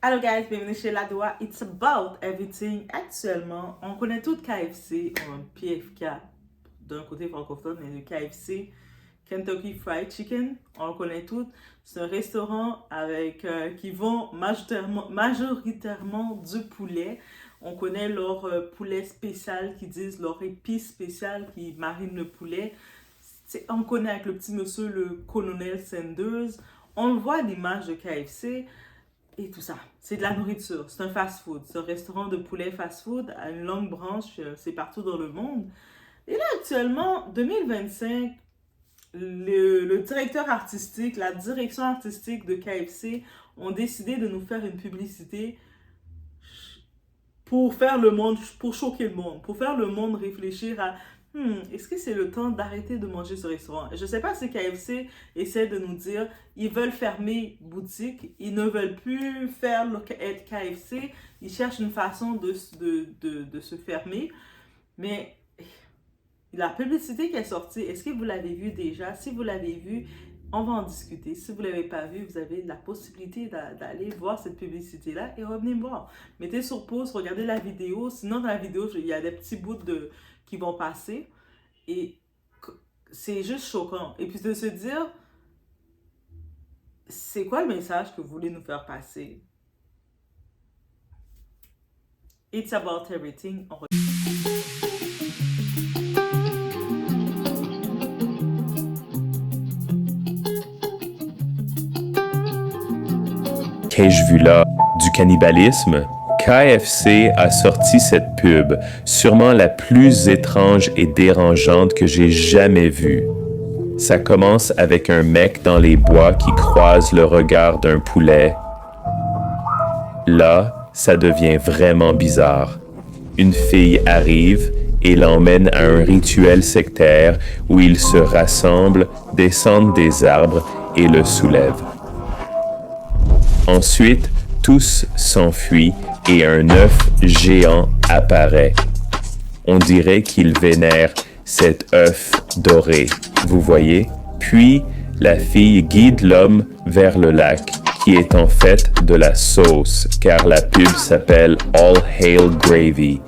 Hello guys, bienvenue chez La Doua. It's about everything. Actuellement, on connaît tout KFC, PFK d'un côté francophone, mais le KFC, Kentucky Fried Chicken, on le connaît tout. C'est un restaurant qui vend majoritairement du poulet. On connaît leur poulet spécial qui disent leur épice spéciale qui marine le poulet. On connaît avec le petit monsieur le colonel Sanders. On le voit à l'image de KFC et tout ça. C'est de la nourriture, c'est un fast-food, c'est un restaurant de poulet fast-food à une longue branche, c'est partout dans le monde. Et là, actuellement, 2025, le directeur artistique, la direction artistique de KFC ont décidé de nous faire une publicité pour faire le monde, pour choquer le monde, pour faire le monde réfléchir à est-ce que c'est le temps d'arrêter de manger ce restaurant? Je ne sais pas si KFC essaie de nous dire ils veulent fermer boutique, ils ne veulent plus être KFC, ils cherchent une façon de se fermer. Mais la publicité qui est sortie, est-ce que vous l'avez vue déjà? Si vous l'avez vue, on va en discuter. Si vous ne l'avez pas vue, vous avez la possibilité d'aller voir cette publicité-là et revenez me voir. Mettez sur pause, regardez la vidéo. Sinon, dans la vidéo, il y a des petits bouts qui vont passer. Et c'est juste choquant. Et puis de se dire, c'est quoi le message que vous voulez nous faire passer? It's about everything. Qu'ai-je vu là? Du cannibalisme? KFC a sorti cette pub, sûrement la plus étrange et dérangeante que j'ai jamais vue. Ça commence avec un mec dans les bois qui croise le regard d'un poulet. Là, ça devient vraiment bizarre. Une fille arrive et l'emmène à un rituel sectaire où ils se rassemblent, descendent des arbres et le soulèvent. Ensuite, tous s'enfuient et un œuf géant apparaît. On dirait qu'il vénère cet œuf doré, vous voyez? Puis, la fille guide l'homme vers le lac, qui est en fait de la sauce, car la pub s'appelle All Hail Gravy.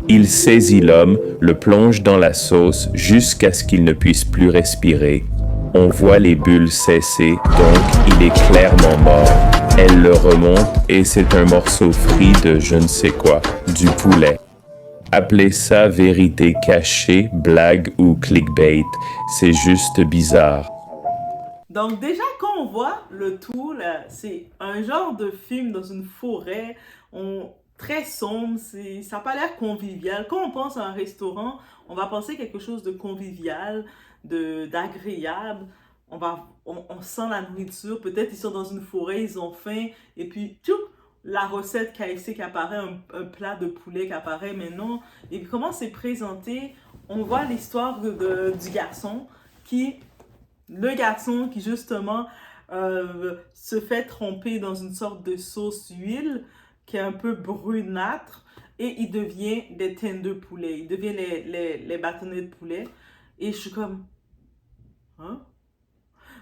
Il saisit l'homme, le plonge dans la sauce jusqu'à ce qu'il ne puisse plus respirer. On voit les bulles cesser, donc il est clairement mort. Elle le remonte et c'est un morceau frit de je ne sais quoi, du poulet. Appelez ça vérité cachée, blague ou clickbait, c'est juste bizarre. Donc déjà, quand on voit le tout, là, c'est un genre de film dans une forêt, très sombre, ça n'a pas l'air convivial. Quand on pense à un restaurant, on va penser quelque chose de convivial, d'agréable. On sent la nourriture, peut-être ils sont dans une forêt, ils ont faim, et puis tout, la recette KFC qui apparaît, un plat de poulet qui apparaît, mais non. Et puis comment c'est présenté, on voit l'histoire du garçon qui le garçon qui justement se fait tremper dans une sorte de sauce huile qui est un peu brunâtre et il devient des tender poulet, il devient les bâtonnets de poulet et je suis comme, hein?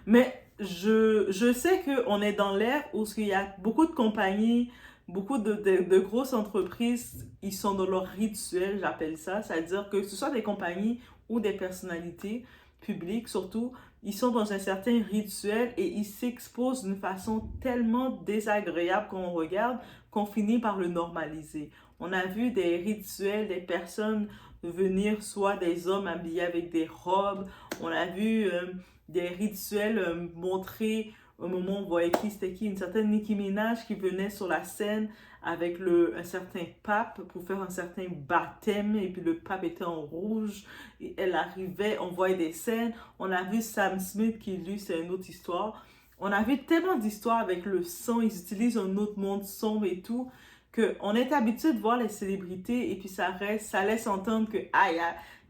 Mais je sais qu'on est dans l'ère où il y a beaucoup de compagnies, beaucoup de grosses entreprises, ils sont dans leur rituel, j'appelle ça, c'est-à-dire que ce soit des compagnies ou des personnalités publiques surtout, ils sont dans un certain rituel et ils s'exposent d'une façon tellement désagréable quand on regarde qu'on finit par le normaliser. On a vu des rituels, des personnes venir, soit des hommes habillés avec des robes, on a vu des rituels montrés au moment où on voyait qui c'était qui, une certaine Nicki Minaj qui venait sur la scène avec un certain pape pour faire un certain baptême et puis le pape était en rouge et elle arrivait, on voyait des scènes, on a vu Sam Smith qui lui c'est une autre histoire, on a vu tellement d'histoires avec le son, ils utilisent un autre monde sombre et tout, qu'on est habitué de voir les célébrités et puis ça laisse entendre que ah,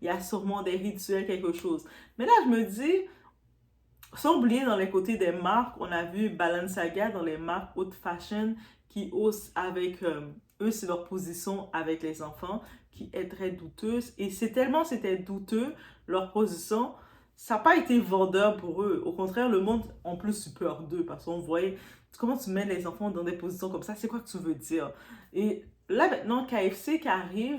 il y a sûrement des rituels, quelque chose. Mais là, je me dis, sans oublier dans les côtés des marques, on a vu Balenciaga dans les marques haute fashion qui osent avec eux, c'est leur position avec les enfants qui est très douteuse. Et c'est tellement c'était douteux leur position ça n'a pas été vendeur pour eux. Au contraire, le monde en plus eu peur d'eux parce qu'on voyait comment tu mets les enfants dans des positions comme ça, c'est quoi que tu veux dire? Et là maintenant, KFC qui arrive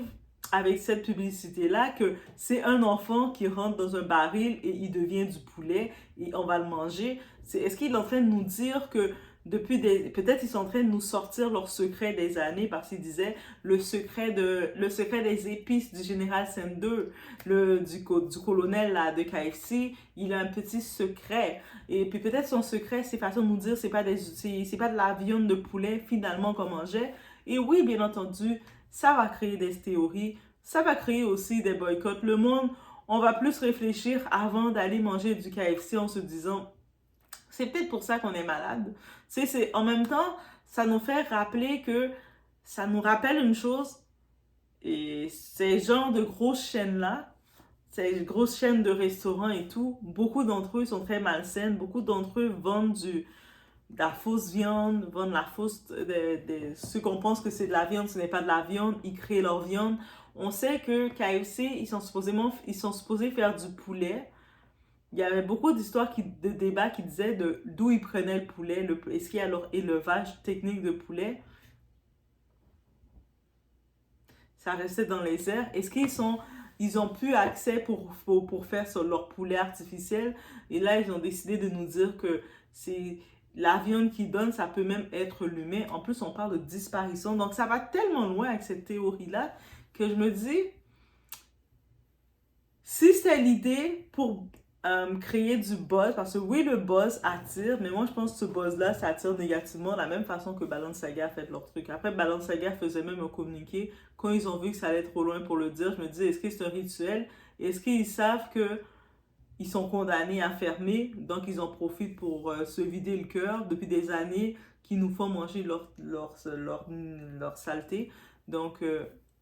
avec cette publicité-là, que c'est un enfant qui rentre dans un baril et il devient du poulet et on va le manger. Est-ce qu'il est en train de nous dire que peut-être ils sont en train de nous sortir leur secret des années parce qu'ils disaient le secret des épices du général Sanders, du colonel là, de KFC, il a un petit secret. Et puis peut-être son secret, c'est façon de nous dire c'est pas de la viande de poulet finalement qu'on mangeait. Et oui, bien entendu, ça va créer des théories, ça va créer aussi des boycotts. Le monde, on va plus réfléchir avant d'aller manger du KFC en se disant, c'est peut-être pour ça qu'on est malade. En même temps, ça nous fait rappeler que, ça nous rappelle une chose, et ces genres de grosses chaînes-là, ces grosses chaînes de restaurants et tout, beaucoup d'entre eux sont très malsaines, beaucoup d'entre eux vendent de la fausse viande, vendent la fausse, ceux qu'on pense que c'est de la viande, ce n'est pas de la viande, ils créent leur viande. On sait que KFC, ils sont supposés faire du poulet. Il y avait beaucoup d'histoires, de débats qui disaient d'où ils prenaient le poulet, est-ce qu'il y a leur élevage technique de poulet. Ça restait dans les airs. Est-ce ils ont pu accès pour faire leur poulet artificiel? Et là, ils ont décidé de nous dire que c'est la viande qu'ils donnent, ça peut même être l'humain. En plus, on parle de disparition. Donc, ça va tellement loin avec cette théorie-là que je me dis, si c'est l'idée pour créer du buzz, parce que oui, le buzz attire, mais moi, je pense que ce buzz-là, ça attire négativement de la même façon que Balenciaga a fait leur truc. Après, Balenciaga faisait même un communiqué. Quand ils ont vu que ça allait trop loin pour le dire, je me disais, est-ce que c'est un rituel? Est-ce qu'ils savent que ils sont condamnés à fermer, donc ils en profitent pour se vider le cœur depuis des années, qui nous font manger leur saleté. Donc,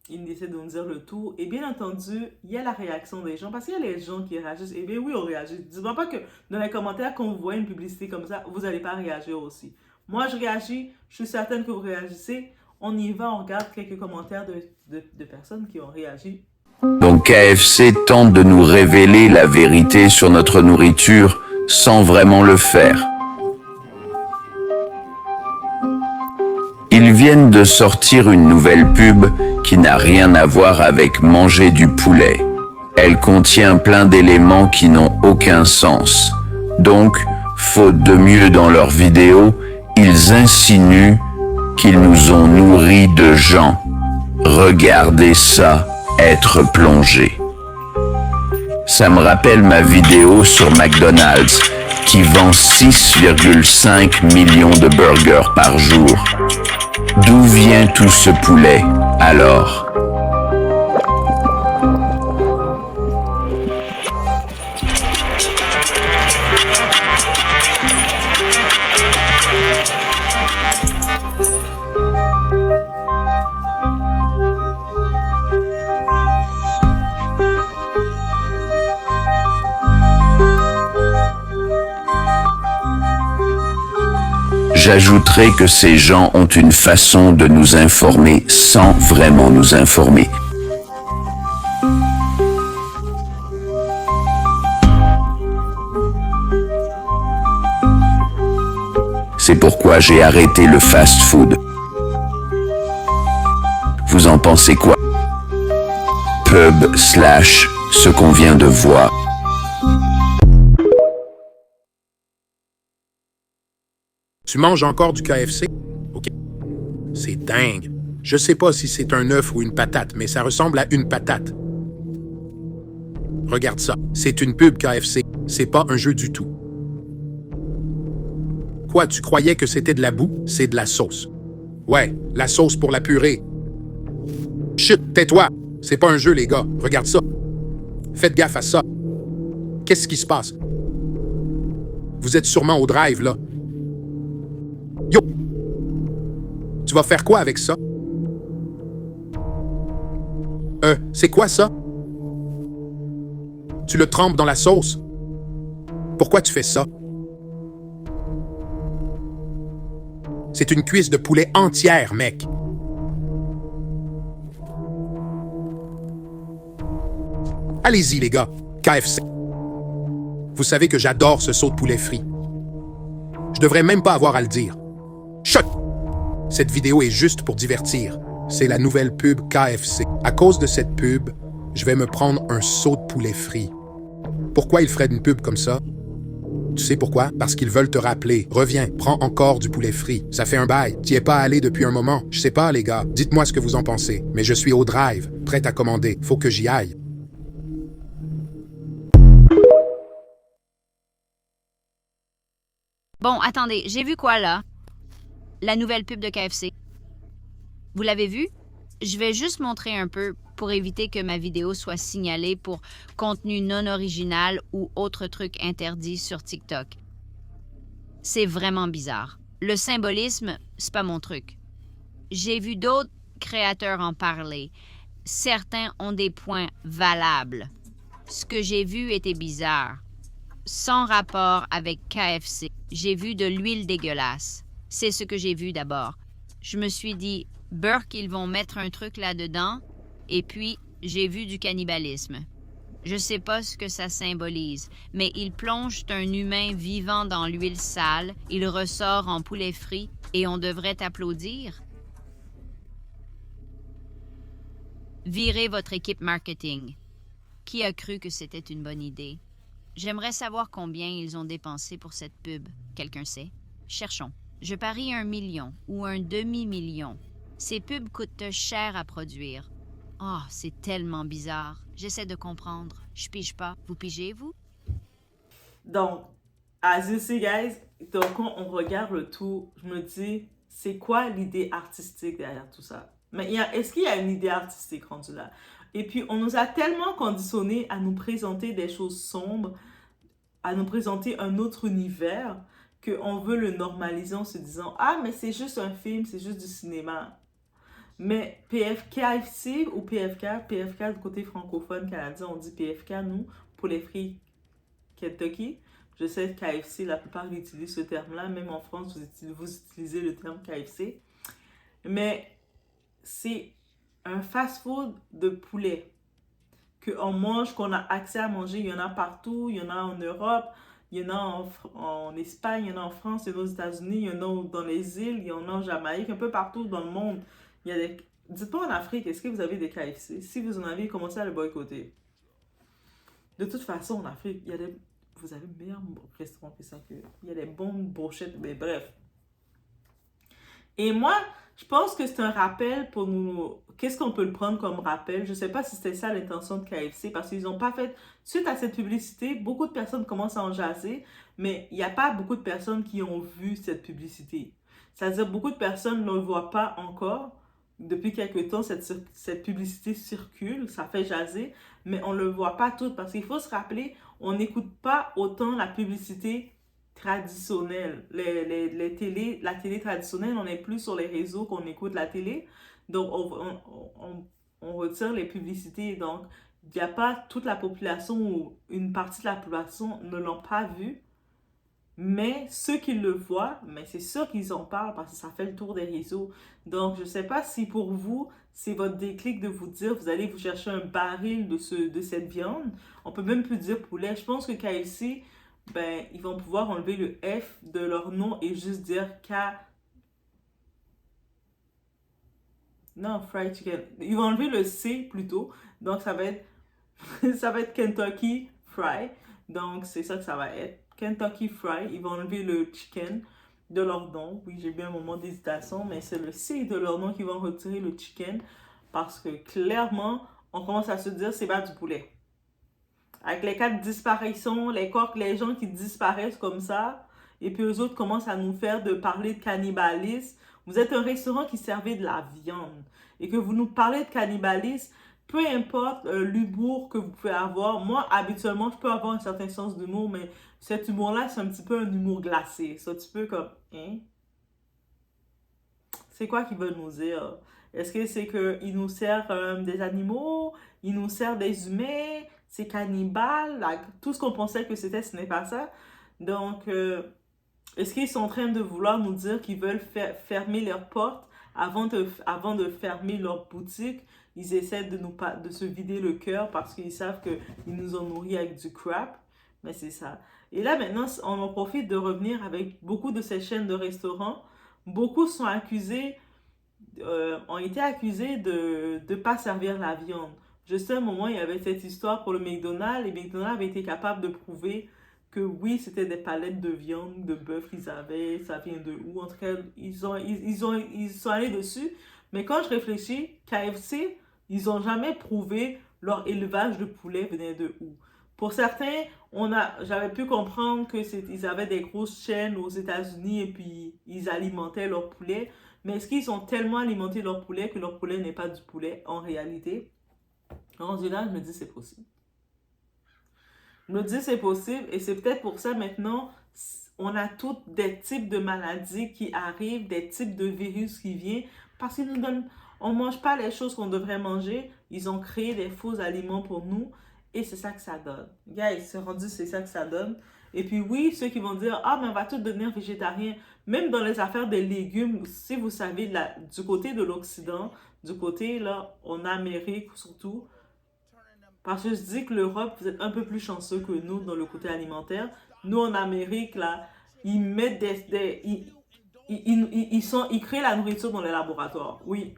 ils essaient de nous dire le tout. Et bien entendu, il y a la réaction des gens, parce qu'il y a les gens qui réagissent. Eh bien oui, on réagit. Dis-moi pas que dans les commentaires, quand vous voyez une publicité comme ça, vous n'allez pas réagir aussi. Moi, je réagis, je suis certaine que vous réagissez. On y va, on regarde quelques commentaires de personnes qui ont réagi. Donc KFC tente de nous révéler la vérité sur notre nourriture sans vraiment le faire. Ils viennent de sortir une nouvelle pub qui n'a rien à voir avec manger du poulet. Elle contient plein d'éléments qui n'ont aucun sens. Donc, faute de mieux dans leurs vidéos, ils insinuent qu'ils nous ont nourris de gens. Regardez ça. Être plongé. Ça me rappelle ma vidéo sur McDonald's qui vend 6,5 millions de burgers par jour. D'où vient tout ce poulet, alors? J'ajouterai que ces gens ont une façon de nous informer sans vraiment nous informer. C'est pourquoi j'ai arrêté le fast-food. Vous en pensez quoi? Pub / ce qu'on vient de voir. Tu manges encore du KFC? OK. C'est dingue. Je sais pas si c'est un œuf ou une patate, mais ça ressemble à une patate. Regarde ça. C'est une pub KFC. C'est pas un jeu du tout. Quoi, tu croyais que c'était de la boue? C'est de la sauce. Ouais, la sauce pour la purée. Chut, tais-toi. C'est pas un jeu, les gars. Regarde ça. Faites gaffe à ça. Qu'est-ce qui se passe? Vous êtes sûrement au drive, là. Yo! Tu vas faire quoi avec ça? C'est quoi ça? Tu le trempes dans la sauce? Pourquoi tu fais ça? C'est une cuisse de poulet entière, mec. Allez-y, les gars. KFC. Vous savez que j'adore ce saut de poulet frit. Je devrais même pas avoir à le dire. Chut! Cette vidéo est juste pour divertir. C'est la nouvelle pub KFC. À cause de cette pub, je vais me prendre un saut de poulet frit. Pourquoi ils feraient une pub comme ça? Tu sais pourquoi? Parce qu'ils veulent te rappeler. Reviens, prends encore du poulet frit. Ça fait un bail. T'y es pas allé depuis un moment. Je sais pas, les gars. Dites-moi ce que vous en pensez. Mais je suis au drive, prêt à commander. Faut que j'y aille. Bon, attendez, j'ai vu quoi là? La nouvelle pub de KFC. Vous l'avez vu? Je vais juste montrer un peu pour éviter que ma vidéo soit signalée pour contenu non original ou autre truc interdit sur TikTok. C'est vraiment bizarre. Le symbolisme, c'est pas mon truc. J'ai vu d'autres créateurs en parler. Certains ont des points valables. Ce que j'ai vu était bizarre. Sans rapport avec KFC. J'ai vu de l'huile dégueulasse. C'est ce que j'ai vu d'abord. Je me suis dit, Burk, ils vont mettre un truc là-dedans. Et puis, j'ai vu du cannibalisme. Je sais pas ce que ça symbolise, mais ils plongent un humain vivant dans l'huile sale, il ressort en poulet frit, et on devrait applaudir? Virez votre équipe marketing. Qui a cru que c'était une bonne idée? J'aimerais savoir combien ils ont dépensé pour cette pub. Quelqu'un sait? Cherchons. Je parie 1 million ou un demi-million. Ces pubs coûtent cher à produire. Oh, c'est tellement bizarre. J'essaie de comprendre. Je pige pas. Vous pigez, vous? Donc, as you see, guys, donc quand on regarde le tout, je me dis, c'est quoi l'idée artistique derrière tout ça? Mais est-ce qu'il y a une idée artistique rendue là? Et puis, on nous a tellement conditionnés à nous présenter des choses sombres, à nous présenter un autre univers, qu'on veut le normaliser en se disant, ah, mais c'est juste un film, c'est juste du cinéma. Mais KFC ou PFK du côté francophone canadien, on dit PFK, nous, pour les frits Kentucky. Je sais que KFC, la plupart utilisent ce terme-là. Même en France, vous utilisez le terme KFC. Mais c'est un fast-food de poulet qu'on mange, qu'on a accès à manger. Il y en a partout. Il y en a en Europe, il y en a en Espagne, il y en a en France, il y en a aux États-Unis, il y en a dans les îles, il y en a en Jamaïque, un peu partout dans le monde. Il y a des... Dites-moi en Afrique, est-ce que vous avez des KFC? Si vous en avez, commencez à le boycotter. De toute façon, en Afrique, il y a des... Vous avez de meilleurs restaurants que ça. Il y a des bonnes brochettes, mais bref. Et moi, je pense que c'est un rappel pour nous... Qu'est-ce qu'on peut le prendre comme rappel? Je ne sais pas si c'était ça l'intention de KFC, parce qu'ils n'ont pas fait... Suite à cette publicité, beaucoup de personnes commencent à en jaser, mais il n'y a pas beaucoup de personnes qui ont vu cette publicité. C'est-à-dire beaucoup de personnes ne le voient pas encore. Depuis quelques temps, cette publicité circule, ça fait jaser, mais on ne le voit pas tout parce qu'il faut se rappeler, on n'écoute pas autant la publicité traditionnelle. La télé traditionnelle, on est plus sur les réseaux qu'on écoute la télé. Donc, on retire les publicités. Donc, il n'y a pas toute la population ou une partie de la population ne l'ont pas vu. Mais ceux qui le voient, mais c'est sûr qu'ils en parlent parce que ça fait le tour des réseaux. Donc, je ne sais pas si pour vous, c'est votre déclic de vous dire, vous allez vous chercher un baril de cette viande. On peut même plus dire poulet. Je pense que KFC, ben, ils vont pouvoir enlever le F de leur nom et juste dire Non, fried chicken. Ils vont enlever le C plutôt. Donc, ça va être, ça va être Kentucky Fry. Donc, c'est ça que ça va être. Kentucky Fry, ils vont enlever le chicken de leur nom. Oui, j'ai eu un moment d'hésitation, mais c'est le C de leur nom qui vont retirer le chicken parce que clairement, on commence à se dire c'est pas du poulet. Avec les cas de disparition, les gens qui disparaissent comme ça, et puis eux autres commencent à nous faire parler de cannibalisme. Vous êtes un restaurant qui servait de la viande et que vous nous parlez de cannibalisme. Peu importe l'humour que vous pouvez avoir. Moi, habituellement, je peux avoir un certain sens d'humour, mais cet humour-là, c'est un petit peu un humour glacé. C'est un petit peu comme, hein? C'est quoi qu'ils veulent nous dire? Est-ce que c'est qu'ils nous servent des animaux? Ils nous servent des humains? C'est cannibale? Tout ce qu'on pensait que c'était, ce n'est pas ça. Donc, est-ce qu'ils sont en train de vouloir nous dire qu'ils veulent fermer leurs portes avant de fermer leur boutique? Ils essaient de se vider le cœur parce qu'ils savent qu'ils nous ont nourris avec du crap. Mais c'est ça. Et là, maintenant, on en profite de revenir avec beaucoup de ces chaînes de restaurants. Beaucoup sont accusés, ont été accusés de ne pas servir la viande. Juste à un moment, il y avait cette histoire pour le McDonald's, et McDonald's avait été capable de prouver que oui, c'était des palettes de viande, de bœuf qu'ils avaient, ça vient de où. En tout cas, ils sont allés dessus. Mais quand je réfléchis, KFC, ils n'ont jamais prouvé leur élevage de poulet venait de où. Pour certains, j'avais pu comprendre qu'ils avaient des grosses chaînes aux États-Unis et puis ils alimentaient leur poulet. Mais est-ce qu'ils ont tellement alimenté leur poulet que leur poulet n'est pas du poulet en réalité? Rendu là, je me dis c'est possible. Je me dis c'est possible et c'est peut-être pour ça maintenant, on a tous des types de maladies qui arrivent, des types de virus qui viennent parce qu'ils nous donnent, on ne mange pas les choses qu'on devrait manger. Ils ont créé des faux aliments pour nous et c'est ça que ça donne. Guys, c'est rendu, c'est ça que ça donne. Et puis oui, ceux qui vont dire, ah mais on va tout devenir végétarien. Même dans les affaires des légumes, si vous savez, du côté de l'Occident, du côté là, en Amérique surtout, parce que je dis que l'Europe, vous êtes un peu plus chanceux que nous dans le côté alimentaire. Nous, en Amérique, là, ils mettent ils créent la nourriture dans les laboratoires. Oui.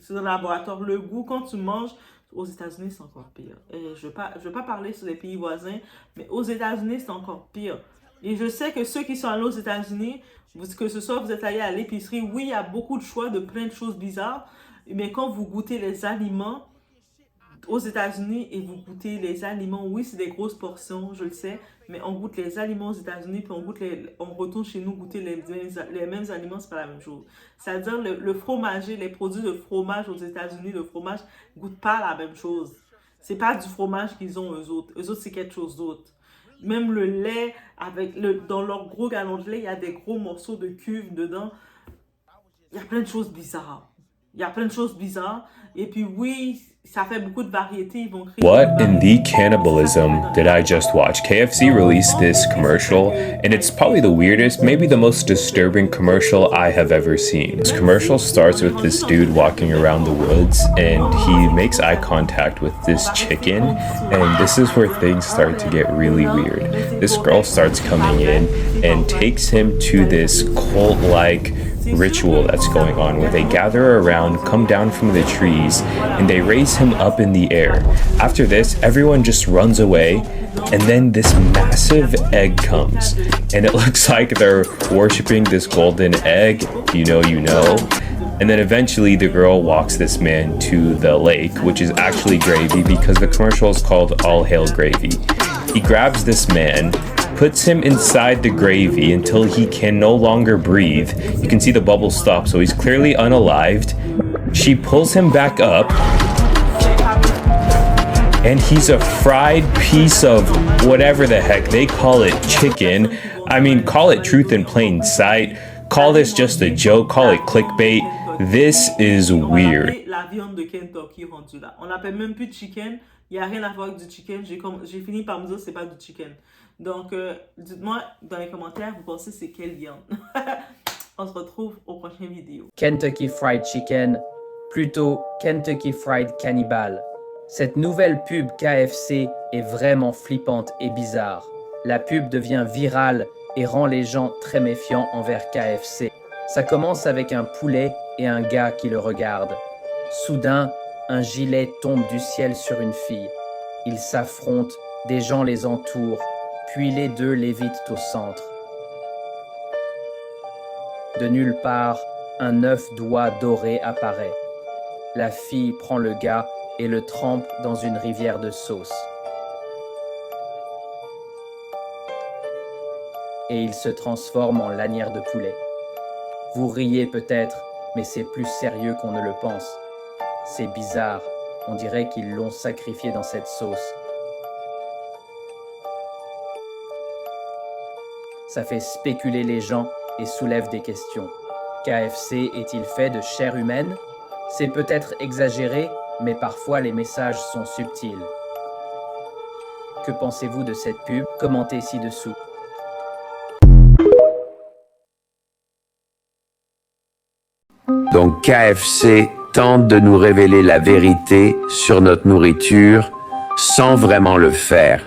C'est dans le laboratoire. Le goût, quand tu manges, aux États-Unis, c'est encore pire. Et je vais pas parler sur les pays voisins, mais aux États-Unis, c'est encore pire. Et je sais que ceux qui sont allés aux États-Unis, que ce soit vous êtes allés à l'épicerie, oui, il y a beaucoup de choix de plein de choses bizarres, mais quand vous goûtez les aliments, aux États-Unis et vous goûtez les aliments, oui, c'est des grosses portions, je le sais, mais on goûte les aliments aux États-Unis puis on retourne chez nous goûter les mêmes aliments, c'est pas la même chose. C'est-à-dire le fromager, les produits de fromage aux États-Unis, le fromage goûte pas la même chose. C'est pas du fromage qu'ils ont eux autres. Eux autres, c'est quelque chose d'autre. Même le lait, dans leur gros galon de lait, il y a des gros morceaux de cuve dedans. Il y a plein de choses bizarres. Et puis oui, ça fait beaucoup de variétés. Ils vont créer What in the cannibalism did I just watch? KFC released this commercial, and it's probably the weirdest, maybe the most disturbing commercial I have ever seen. This commercial starts with this dude walking around the woods, and he makes eye contact with this chicken, and this is where things start to get really weird. This girl starts coming in and takes him to this cult-like ritual that's going on where they gather around, come down from the trees, and they raise him up in the air. After this, everyone just runs away, and then this massive egg comes, and it looks like they're worshiping this golden egg, you know. And then eventually the girl walks this man to the lake, which is actually gravy because the commercial is called All Hail Gravy. He grabs this man, puts him inside the gravy until he can no longer breathe. You can see the bubbles stop, so he's clearly unalived. She pulls him back up, and he's a fried piece of whatever the heck they call it, chicken. I mean, call it truth in plain sight. Call this just a joke. Call it clickbait. This is weird. La viande de Kentucky rendue là. On l'appelle même plus chicken. Il n'y a rien à voir avec du chicken. J'ai fini par me dire que c'est pas du chicken. Donc, dites-moi dans les commentaires, vous pensez c'est quelle viande? On se retrouve au prochain vidéo. Kentucky Fried Chicken, plutôt Kentucky Fried Cannibal. Cette nouvelle pub KFC est vraiment flippante et bizarre. La pub devient virale et rend les gens très méfiants envers KFC. Ça commence avec un poulet et un gars qui le regardent. Soudain, un gilet tombe du ciel sur une fille. Ils s'affrontent, des gens les entourent, puis les deux lévitent au centre. De nulle part, un œuf doigt doré apparaît. La fille prend le gars et le trempe dans une rivière de sauce. Et il se transforme en lanière de poulet. Vous riez peut-être, mais c'est plus sérieux qu'on ne le pense. C'est bizarre, on dirait qu'ils l'ont sacrifié dans cette sauce. Ça fait spéculer les gens et soulève des questions. KFC est-il fait de chair humaine? C'est peut-être exagéré, mais parfois les messages sont subtils. Que pensez-vous de cette pub? Commentez ci-dessous. Donc KFC tente de nous révéler la vérité sur notre nourriture sans vraiment le faire.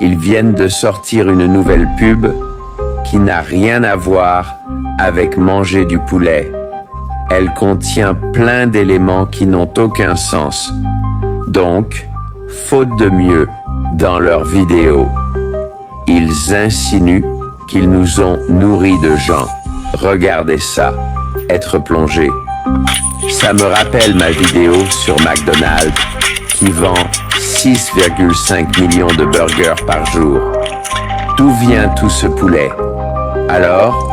Ils viennent de sortir une nouvelle pub qui n'a rien à voir avec manger du poulet. Elle contient plein d'éléments qui n'ont aucun sens. Donc, faute de mieux, dans leurs vidéos, ils insinuent qu'ils nous ont nourris de gens. Regardez ça, être plongé. Ça me rappelle ma vidéo sur McDonald's qui vend 6,5 millions de burgers par jour. D'où vient tout ce poulet? Alors,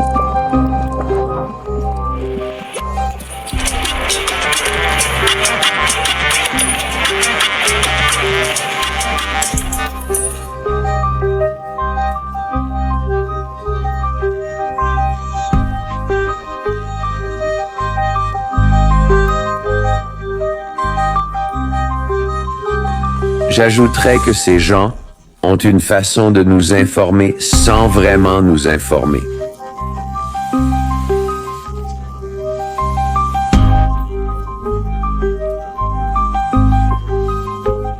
j'ajouterais que ces gens ont une façon de nous informer sans vraiment nous informer.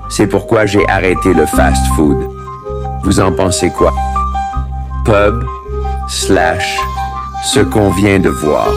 C'est pourquoi j'ai arrêté le fast-food. Vous en pensez quoi? Pub / ce qu'on vient de voir.